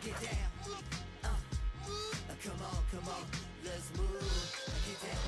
Get down. Come on, let's move. Get down.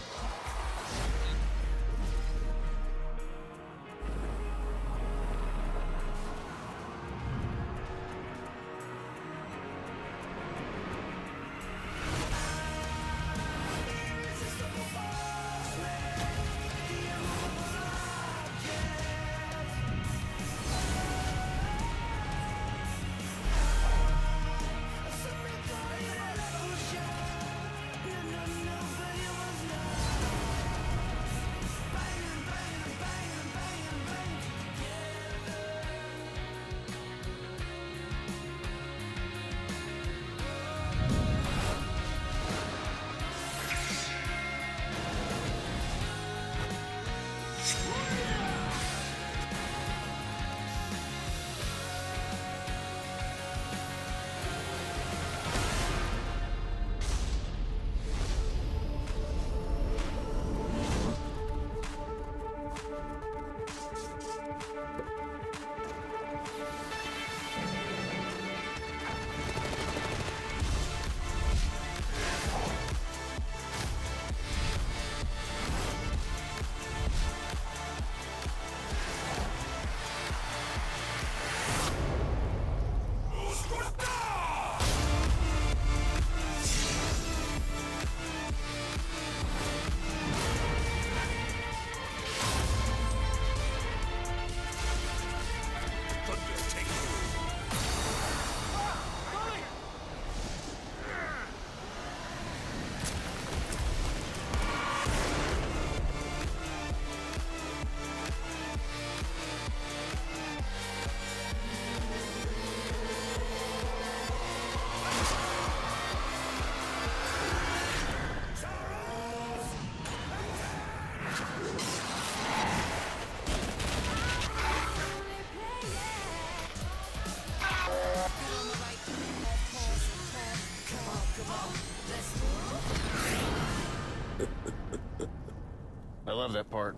I love that part.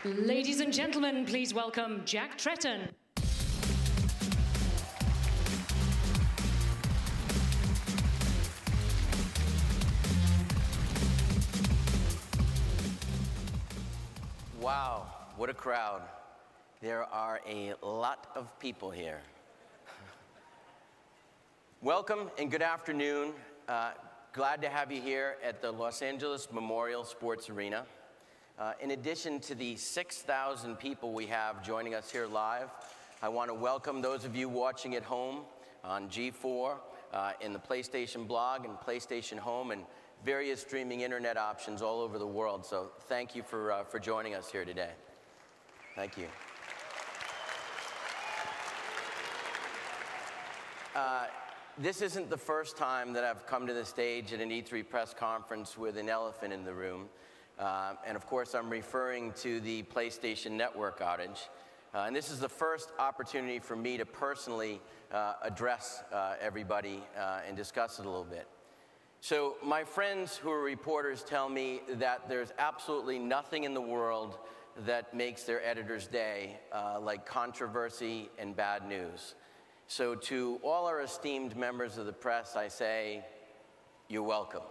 Ladies and gentlemen, please welcome Jack Tretton. Wow, what a crowd. There are a lot of people here. Welcome and good afternoon. Glad to have you here at the Los Angeles Memorial Sports Arena. In addition to the 6,000 people we have joining us here live, I want to welcome those of you watching at home on G4, in the PlayStation blog and PlayStation Home, and various streaming internet options all over the world. So thank you for joining us here today. Thank you. This isn't the first time that I've come to the stage at an E3 press conference with an elephant in the room. And of course, I'm referring to the PlayStation Network outage. And this is the first opportunity for me to personally address everybody and discuss it a little bit. So my friends who are reporters tell me that there's absolutely nothing in the world that makes their editor's day like controversy and bad news. So to all our esteemed members of the press, I say, you're welcome.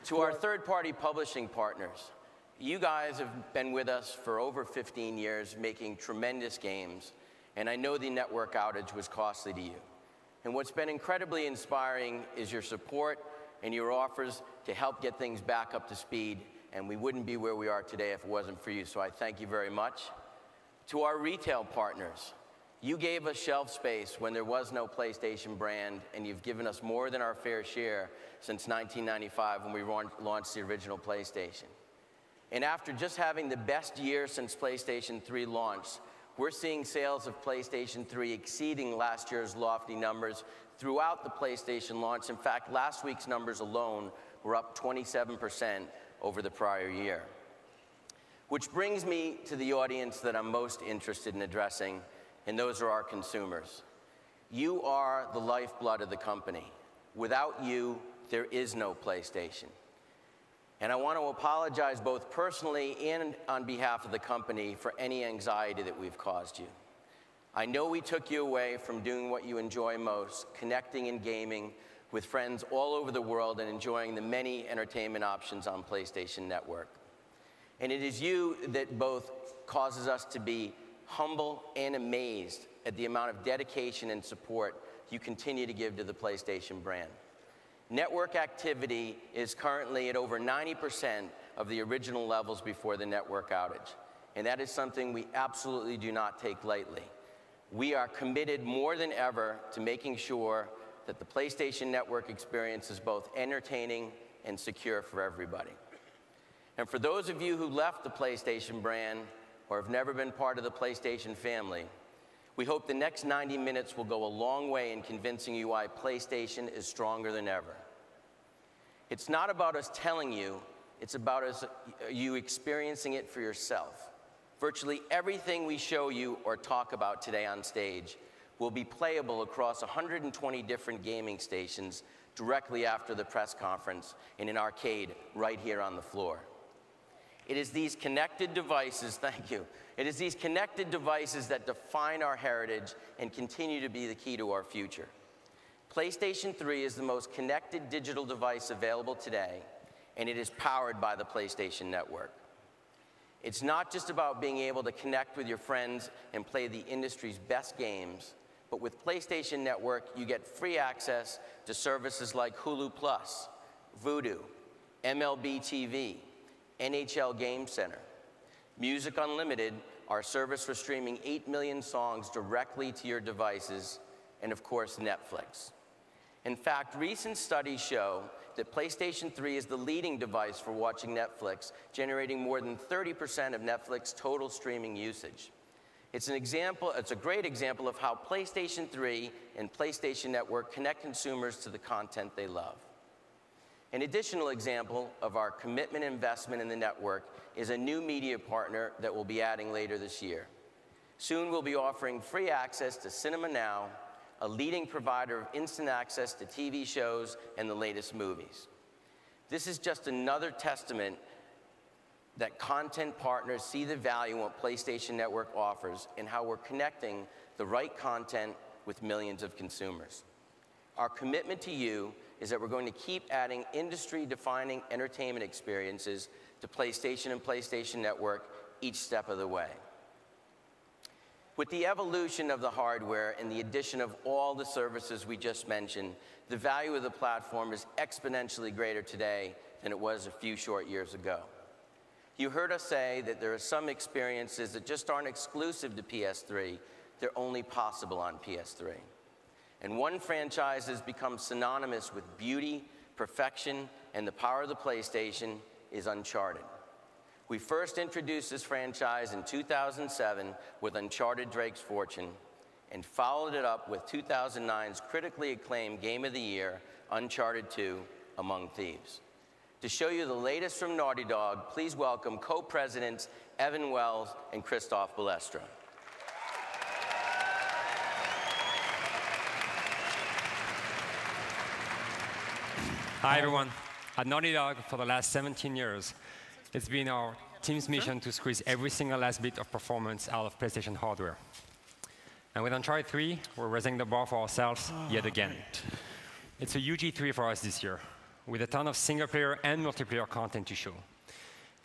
To our third-party publishing partners, you guys have been with us for over 15 years making tremendous games, and I know the network outage was costly to you. And what's been incredibly inspiring is your support and your offers to help get things back up to speed, and we wouldn't be where we are today if it wasn't for you, so I thank you very much. To our retail partners, you gave us shelf space when there was no PlayStation brand, and you've given us more than our fair share since 1995 when we launched the original PlayStation. And after just having the best year since PlayStation 3 launched, we're seeing sales of PlayStation 3 exceeding last year's lofty numbers throughout the PlayStation launch. In fact, last week's numbers alone were up 27% over the prior year. Which brings me to the audience that I'm most interested in addressing, and those are our consumers. You are the lifeblood of the company. Without you, there is no PlayStation. And I want to apologize both personally and on behalf of the company for any anxiety that we've caused you. I know we took you away from doing what you enjoy most, connecting and gaming with friends all over the world and enjoying the many entertainment options on PlayStation Network. And it is you that both causes us to be humble and amazed at the amount of dedication and support you continue to give to the PlayStation brand. Network activity is currently at over 90% of the original levels before the network outage. And that is something we absolutely do not take lightly. We are committed more than ever to making sure that the PlayStation Network experience is both entertaining and secure for everybody. And for those of you who left the PlayStation brand or have never been part of the PlayStation family, we hope the next 90 minutes will go a long way in convincing you why PlayStation is stronger than ever. It's not about us telling you, it's about you experiencing it for yourself. Virtually everything we show you or talk about today on stage will be playable across 120 different gaming stations directly after the press conference in an arcade right here on the floor. It is these connected devices, thank you. It is these connected devices that define our heritage and continue to be the key to our future. PlayStation 3 is the most connected digital device available today, and it is powered by the PlayStation Network. It's not just about being able to connect with your friends and play the industry's best games, but with PlayStation Network, you get free access to services like Hulu Plus, Vudu, MLB TV, NHL Game Center, Music Unlimited, our service for streaming 8 million songs directly to your devices, and of course, Netflix. In fact, recent studies show that PlayStation 3 is the leading device for watching Netflix, generating more than 30% of Netflix total streaming usage. It's a great example of how PlayStation 3 and PlayStation Network connect consumers to the content they love. An additional example of our commitment and investment in the network is a new media partner that we'll be adding later this year. Soon we'll be offering free access to Cinema Now, a leading provider of instant access to TV shows and the latest movies. This is just another testament that content partners see the value in what PlayStation Network offers and how we're connecting the right content with millions of consumers. Our commitment to you is that we're going to keep adding industry-defining entertainment experiences to PlayStation and PlayStation Network each step of the way. With the evolution of the hardware and the addition of all the services we just mentioned, the value of the platform is exponentially greater today than it was a few short years ago. You heard us say that there are some experiences that just aren't exclusive to PS3, they're only possible on PS3. And one franchise has become synonymous with beauty, perfection, and the power of the PlayStation is Uncharted. We first introduced this franchise in 2007 with Uncharted Drake's Fortune, and followed it up with 2009's critically acclaimed Game of the Year, Uncharted 2, Among Thieves. To show you the latest from Naughty Dog, please welcome co-presidents Evan Wells and Christoph Balestra. Hi, everyone. At Naughty Dog, for the last 17 years, it's been our team's mission to squeeze every single last bit of performance out of PlayStation hardware. And with Uncharted 3, we're raising the bar for ourselves yet again. It's a huge E3 for us this year, with a ton of single-player and multiplayer content to show.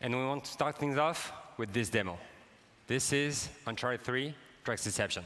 And we want to start things off with this demo. This is Uncharted 3, Drake's Deception.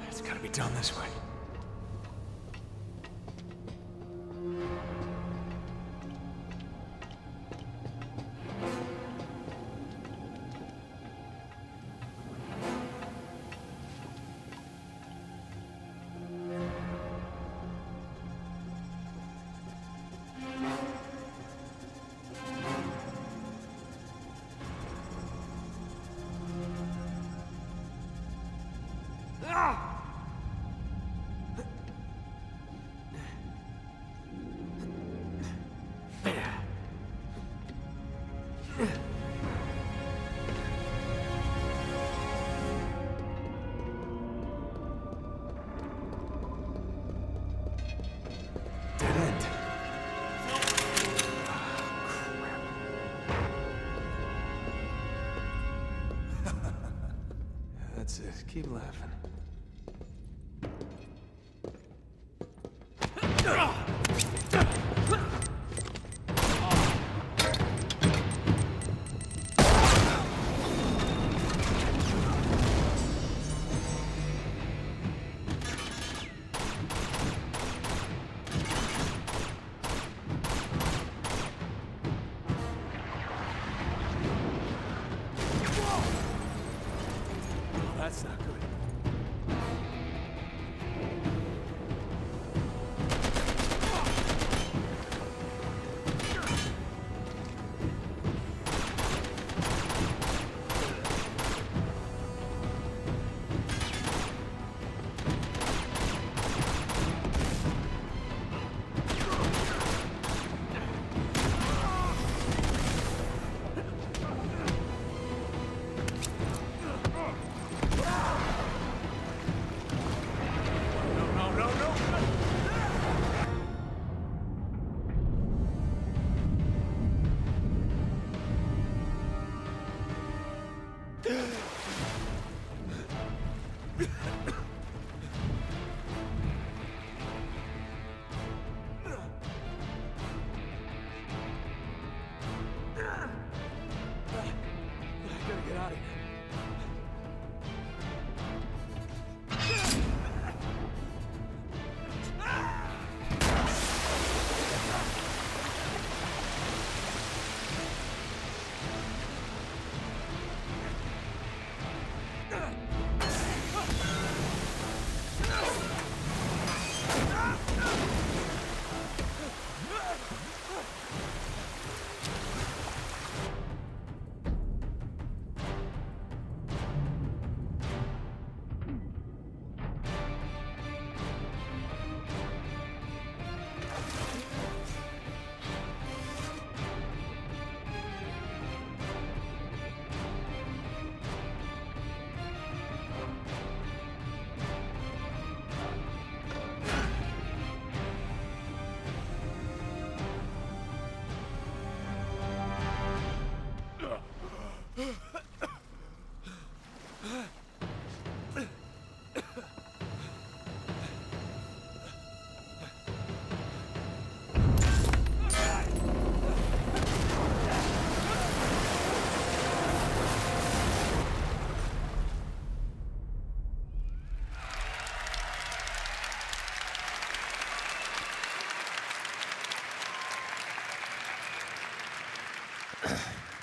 It's gotta be done this way. Dead end. That's it. Keep laughing. That's not good. I gotta get out of here.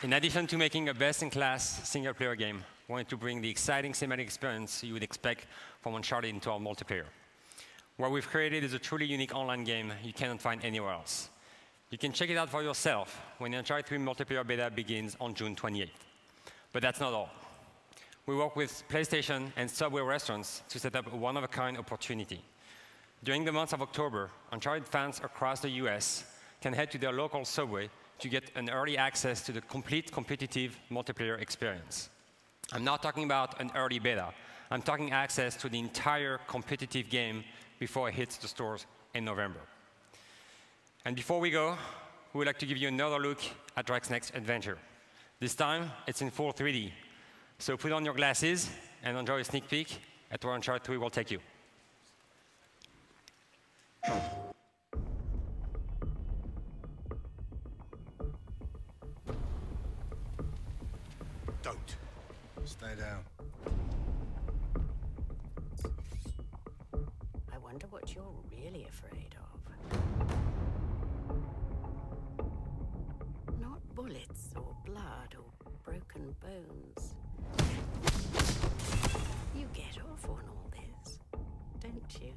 In addition to making a best-in-class single-player game, we wanted to bring the exciting cinematic experience you would expect from Uncharted into our multiplayer. What we've created is a truly unique online game you cannot find anywhere else. You can check it out for yourself when the Uncharted 3 multiplayer beta begins on June 28th. But that's not all. We work with PlayStation and Subway restaurants to set up a one-of-a-kind opportunity. During the month of October, Uncharted fans across the US can head to their local Subway to get an early access to the complete competitive multiplayer experience. I'm not talking about an early beta. I'm talking access to the entire competitive game before it hits the stores in November. And before we go, we would like to give you another look at Drake's next adventure. This time, it's in full 3D. So put on your glasses and enjoy a sneak peek at where Uncharted 3 will take you. Don't. Stay down. I wonder what you're really afraid of. Not bullets or blood or broken bones. You get off on all this, don't you?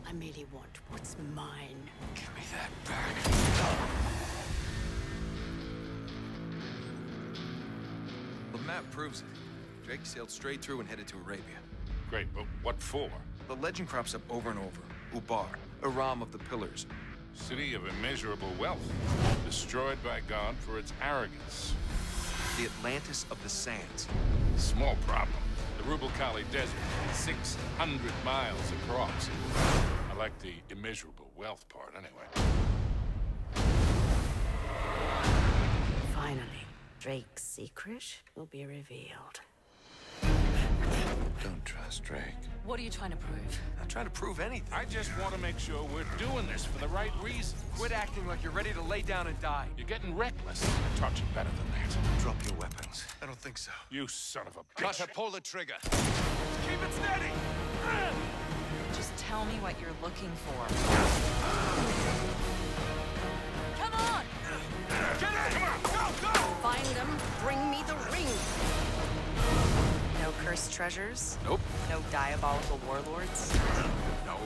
I merely want what's mine. Give me that back. The map proves it. Drake sailed straight through and headed to Arabia. Great, but what for? The legend crops up over and over. Ubar, Aram of the Pillars. City of immeasurable wealth, destroyed by God for its arrogance. The Atlantis of the Sands. Small problem. The Rubal Khali Desert, 600 miles across. I like the immeasurable wealth part, anyway. Finally, Drake's secret will be revealed. Don't trust Drake. What are you trying to prove? Not trying to prove anything. I just want to make sure we're doing this for the right reasons. Quit acting like you're ready to lay down and die. You're getting reckless. I taught you better than that. Drop your weapons. I don't think so. You son of a bitch. Cutter, pull the trigger. Keep it steady! Just tell me what you're looking for. Come on! Get in! Come on! Go, go! Find them, bring me the ring! No cursed treasures? Nope. No diabolical warlords? No.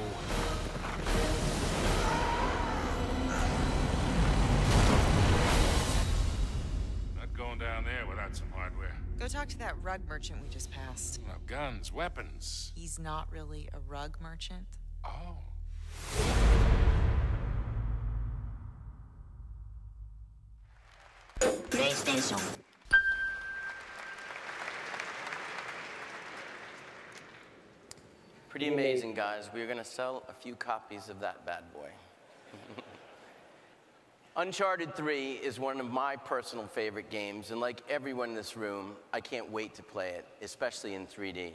Not going down there without some hardware. Go talk to that rug merchant we just passed. No guns, weapons. He's not really a rug merchant. Oh. PlayStation. Pretty amazing, guys. We're going to sell a few copies of that bad boy. Uncharted 3 is one of my personal favorite games, and like everyone in this room, I can't wait to play it, especially in 3D.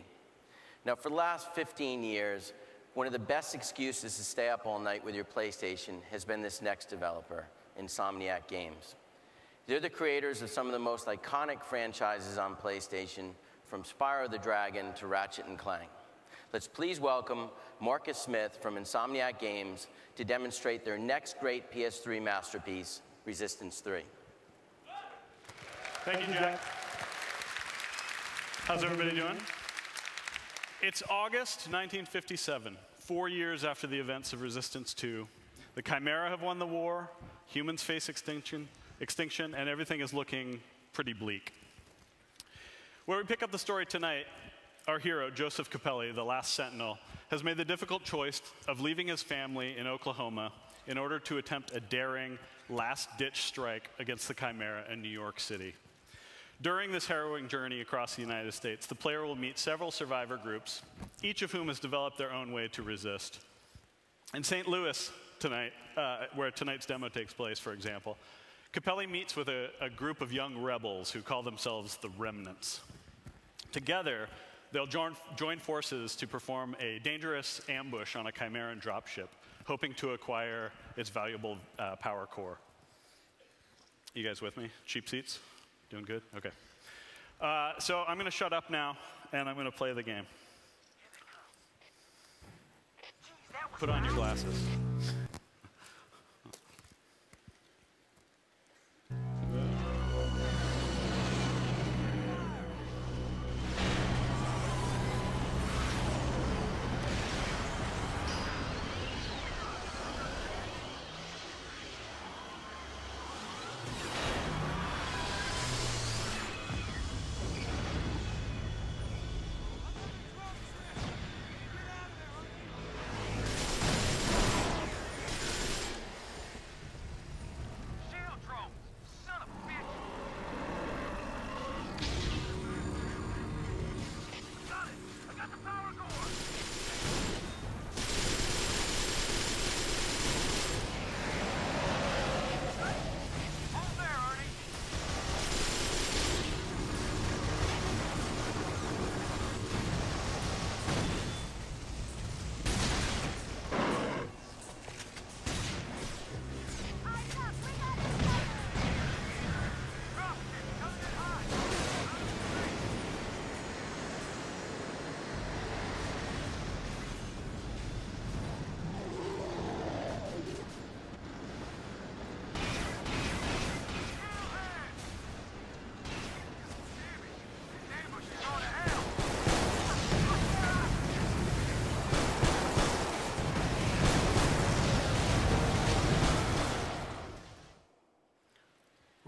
Now, for the last 15 years, one of the best excuses to stay up all night with your PlayStation has been this next developer, Insomniac Games. They're the creators of some of the most iconic franchises on PlayStation, from Spyro the Dragon to Ratchet & Clank. Let's please welcome Marcus Smith from Insomniac Games to demonstrate their next great PS3 masterpiece, Resistance 3. Thank you, Jack. How's everybody doing? It's August 1957, 4 years after the events of Resistance 2. The Chimera have won the war, humans face extinction, and everything is looking pretty bleak. Where we pick up the story tonight, our hero, Joseph Capelli, the last Sentinel, has made the difficult choice of leaving his family in Oklahoma in order to attempt a daring, last-ditch strike against the Chimera in New York City. During this harrowing journey across the United States, the player will meet several survivor groups, each of whom has developed their own way to resist. In St. Louis tonight, where tonight's demo takes place, for example, Capelli meets with a group of young rebels who call themselves the Remnants. Together, they'll join forces to perform a dangerous ambush on a Chimeran dropship, hoping to acquire its valuable power core. You guys with me? Cheap seats? Doing good? Okay. So I'm going to shut up now, and I'm going to play the game. Put on your glasses.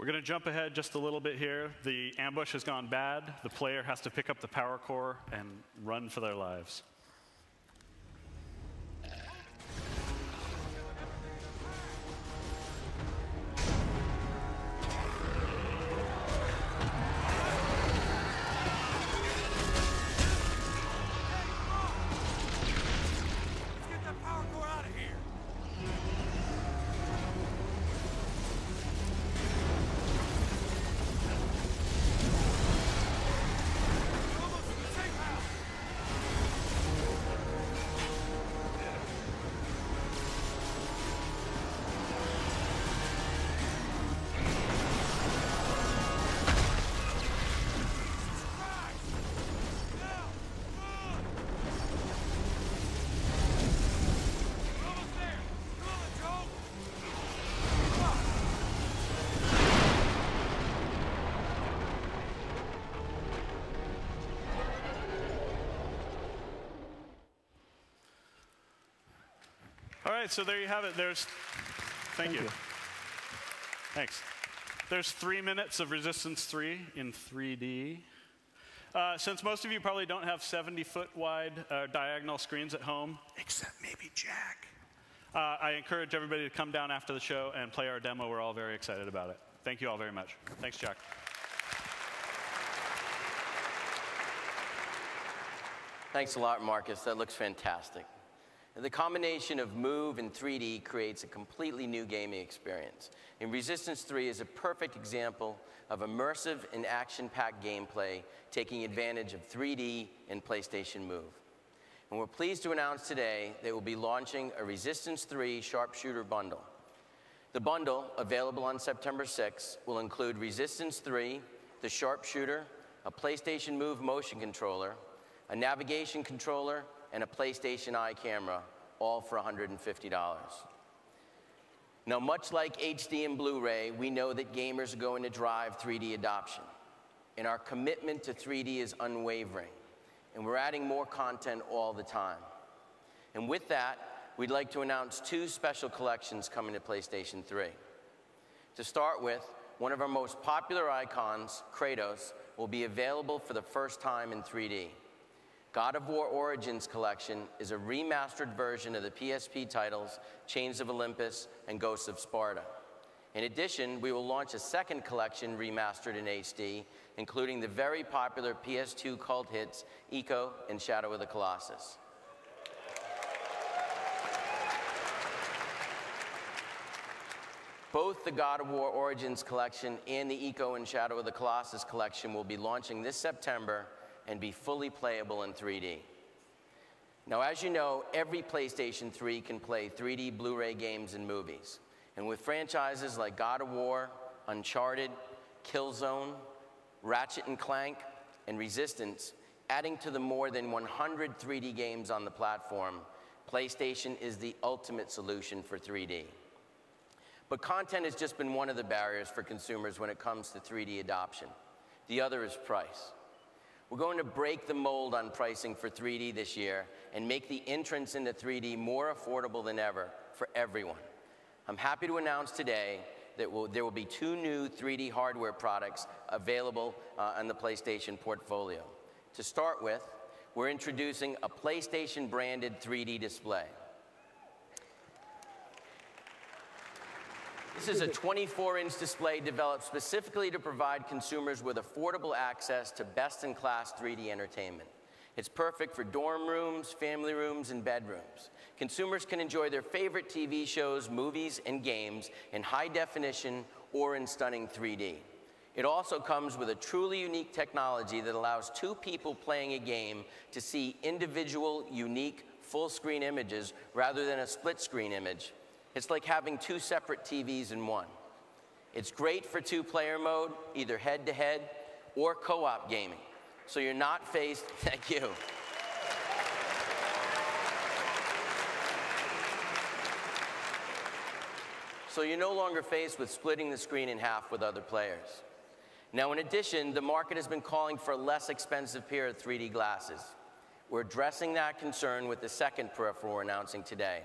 We're going to jump ahead just a little bit here. The ambush has gone bad. The player has to pick up the power core and run for their lives. All right, so there you have it. Thank you. Thanks. There's 3 minutes of Resistance 3 in 3D. Since most of you probably don't have 70-foot wide diagonal screens at home, except maybe Jack, I encourage everybody to come down after the show and play our demo. We're all very excited about it. Thank you all very much. Thanks, Jack. Thanks a lot, Marcus. That looks fantastic. The combination of Move and 3D creates a completely new gaming experience. And Resistance 3 is a perfect example of immersive and action-packed gameplay taking advantage of 3D and PlayStation Move. And we're pleased to announce today that we'll be launching a Resistance 3 Sharpshooter bundle. The bundle, available on September 6th, will include Resistance 3, the Sharpshooter, a PlayStation Move motion controller, a navigation controller, and a PlayStation Eye camera, all for $150. Now, much like HD and Blu-ray, we know that gamers are going to drive 3D adoption. And our commitment to 3D is unwavering. And we're adding more content all the time. And with that, we'd like to announce 2 special collections coming to PlayStation 3. To start with, one of our most popular icons, Kratos, will be available for the first time in 3D. God of War Origins Collection is a remastered version of the PSP titles Chains of Olympus and Ghosts of Sparta. In addition, we will launch a second collection remastered in HD, including the very popular PS2 cult hits Ico and Shadow of the Colossus. Both the God of War Origins Collection and the Ico and Shadow of the Colossus Collection will be launching this September and be fully playable in 3D. Now, as you know, every PlayStation 3 can play 3D Blu-ray games and movies. And with franchises like God of War, Uncharted, Killzone, Ratchet & Clank, and Resistance, adding to the more than 100 3D games on the platform, PlayStation is the ultimate solution for 3D. But content has just been one of the barriers for consumers when it comes to 3D adoption. The other is price. We're going to break the mold on pricing for 3D this year and make the entrance into 3D more affordable than ever for everyone. I'm happy to announce today that there will be 2 new 3D hardware products available on the PlayStation portfolio. To start with, we're introducing a PlayStation-branded 3D display. This is a 24-inch display developed specifically to provide consumers with affordable access to best-in-class 3D entertainment. It's perfect for dorm rooms, family rooms, and bedrooms. Consumers can enjoy their favorite TV shows, movies, and games in high definition or in stunning 3D. It also comes with a truly unique technology that allows 2 people playing a game to see individual, unique, full-screen images rather than a split-screen image. It's like having 2 separate TVs in one. It's great for 2-player mode, either head-to-head or co-op gaming. So you're not faced, thank you. So you're no longer faced with splitting the screen in half with other players. Now, in addition, the market has been calling for a less expensive pair of 3D glasses. We're addressing that concern with the second peripheral we're announcing today,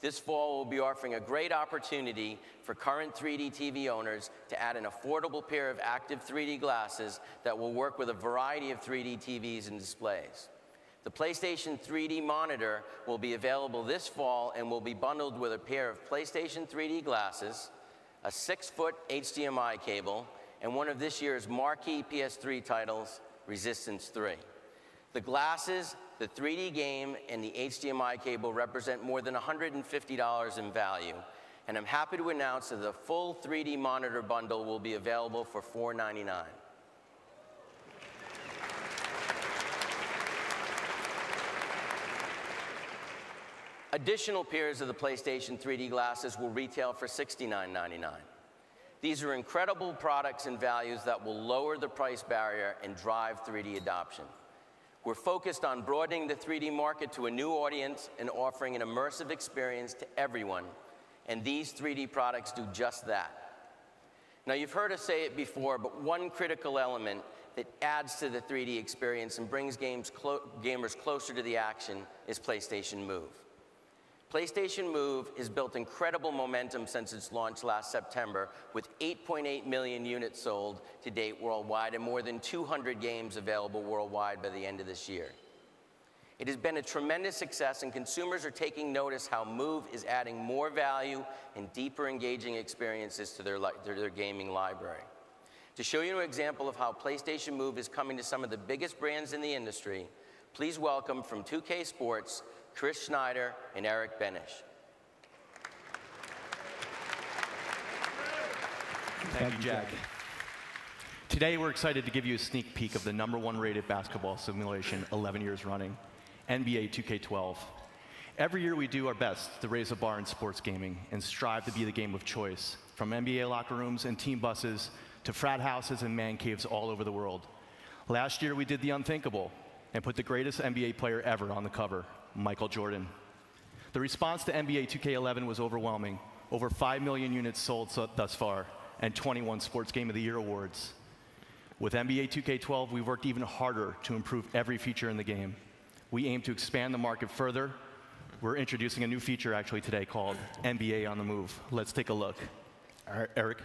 This fall, we'll be offering a great opportunity for current 3D TV owners to add an affordable pair of active 3D glasses that will work with a variety of 3D TVs and displays. The PlayStation 3D monitor will be available this fall and will be bundled with a pair of PlayStation 3D glasses, a 6-foot HDMI cable, and one of this year's marquee PS3 titles, Resistance 3. The glasses, the 3D game, and the HDMI cable represent more than $150 in value, and I'm happy to announce that the full 3D monitor bundle will be available for $499. Additional pairs of the PlayStation 3D glasses will retail for $69.99. These are incredible products and values that will lower the price barrier and drive 3D adoption. We're focused on broadening the 3D market to a new audience and offering an immersive experience to everyone, and these 3D products do just that. Now, you've heard us say it before, but one critical element that adds to the 3D experience and brings gamers closer to the action is PlayStation Move. PlayStation Move has built incredible momentum since its launch last September, with 8.8 million units sold to date worldwide and more than 200 games available worldwide by the end of this year. It has been a tremendous success, and consumers are taking notice how Move is adding more value and deeper engaging experiences to their gaming library. To show you an example of how PlayStation Move is coming to some of the biggest brands in the industry, please welcome from 2K Sports, Chris Schneider and Eric Benish. Thank you, Jack. Today, we're excited to give you a sneak peek of the #1 rated basketball simulation 11 years running, NBA 2K12. Every year, we do our best to raise the bar in sports gaming and strive to be the game of choice, from NBA locker rooms and team buses to frat houses and man caves all over the world. Last year, we did the unthinkable and put the greatest NBA player ever on the cover, Michael Jordan. The response to NBA 2K11 was overwhelming. Over 5 million units sold thus far, and 21 Sports Game of the Year awards. With NBA 2K12, we worked even harder to improve every feature in the game. We aim to expand the market further. We're introducing a new feature actually today called NBA on the Move. Let's take a look. All right, Eric.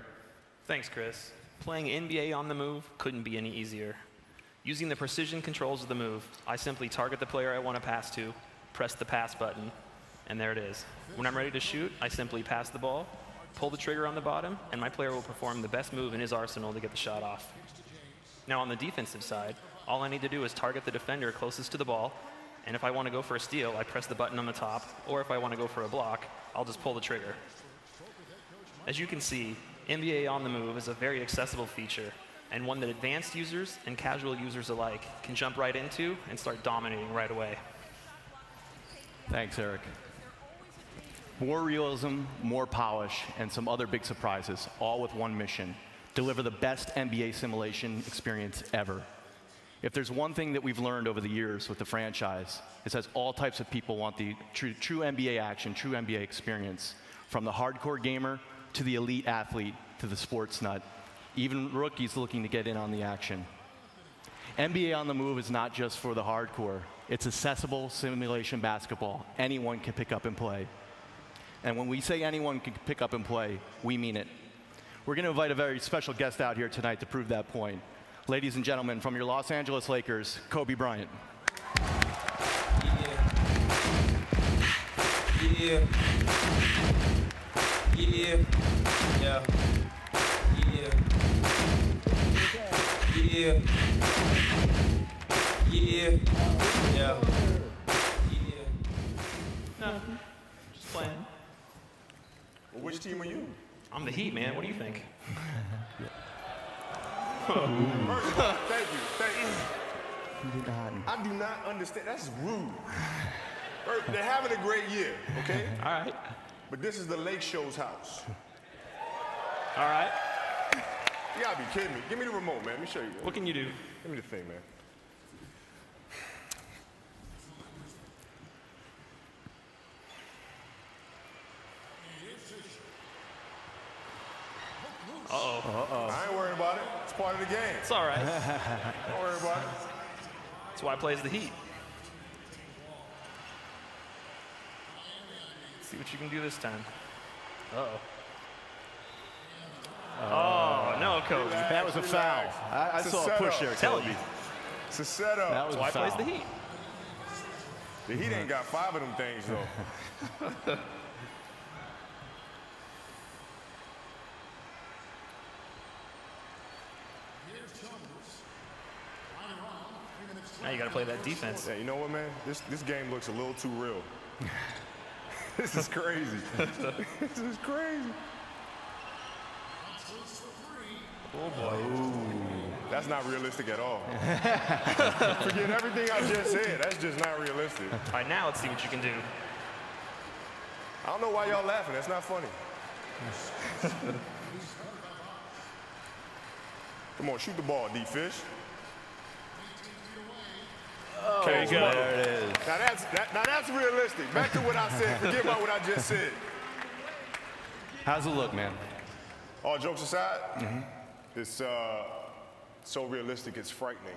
Thanks, Chris. Playing NBA on the move couldn't be any easier. Using the precision controls of the move, I simply target the player I want to pass to, press the pass button, and there it is. When I'm ready to shoot, I simply pass the ball, pull the trigger on the bottom, and my player will perform the best move in his arsenal to get the shot off. Now on the defensive side, all I need to do is target the defender closest to the ball, and if I want to go for a steal, I press the button on the top, or if I want to go for a block, I'll just pull the trigger. As you can see, NBA on the Move is a very accessible feature, and one that advanced users and casual users alike can jump right into and start dominating right away. Thanks, Eric. More realism, more polish, and some other big surprises, all with one mission: deliver the best NBA simulation experience ever. If there's one thing that we've learned over the years with the franchise, it's that all types of people want the true NBA action, true NBA experience, from the hardcore gamer to the elite athlete to the sports nut, even rookies looking to get in on the action. NBA on the Move is not just for the hardcore. It's accessible simulation basketball. Anyone can pick up and play. And when we say anyone can pick up and play, we mean it. We're going to invite a very special guest out here tonight to prove that point. Ladies and gentlemen, from your Los Angeles Lakers, Kobe Bryant. Yeah. Yeah. Yeah. Yeah. Yeah. Yeah. No, just playing. Well, which team are you? I'm the Heat, man. What do you think? First of all, thank you. I do not understand. That's rude. They're having a great year, okay? All right. But this is the Lake Show's house. All right. You gotta be kidding me. Give me the remote, man. Let me show you. What can you do? Give me the thing, man. Uh-oh. Uh-oh. I ain't worried about it. It's part of the game. It's all right. Don't worry about it. That's why I plays the Heat. See what you can do this time. Uh-oh. Oh, no, Kobe. That was a foul. I saw a push there, Kobe. It's a setup. That was That's why a he foul. plays the Heat. The Heat ain't got 5 of them things, though. Now you got to play that defense. Yeah, you know what, man? This game looks a little too real. This is crazy. This is crazy. Oh, boy. That's not realistic at all. Forget everything I just said. That's just not realistic. All right, now let's see what you can do. I don't know why y'all laughing. That's not funny. Come on, shoot the ball, D-Fish. Okay, good. There it is. Now that's realistic. Back to what I said. Forget about what I just said. How's it look, man? All jokes aside, it's so realistic, it's frightening.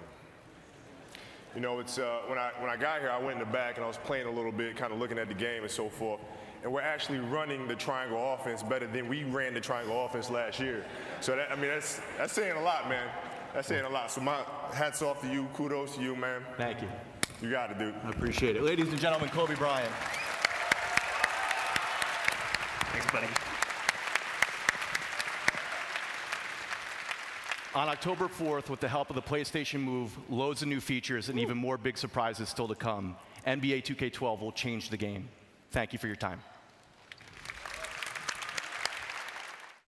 You know, it's when I got here, I went in the back and I was playing a little bit, kind of looking at the game and so forth. And we're actually running the triangle offense better than we ran the triangle offense last year. So that, I mean, that's saying a lot, man. That's saying a lot. So my hats off to you. Kudos to you, man. Thank you. You got it, dude. I appreciate it. Ladies and gentlemen, Kobe Bryant. Thanks, buddy. On October 4th, with the help of the PlayStation Move, loads of new features and even more big surprises still to come, NBA 2K12 will change the game. Thank you for your time.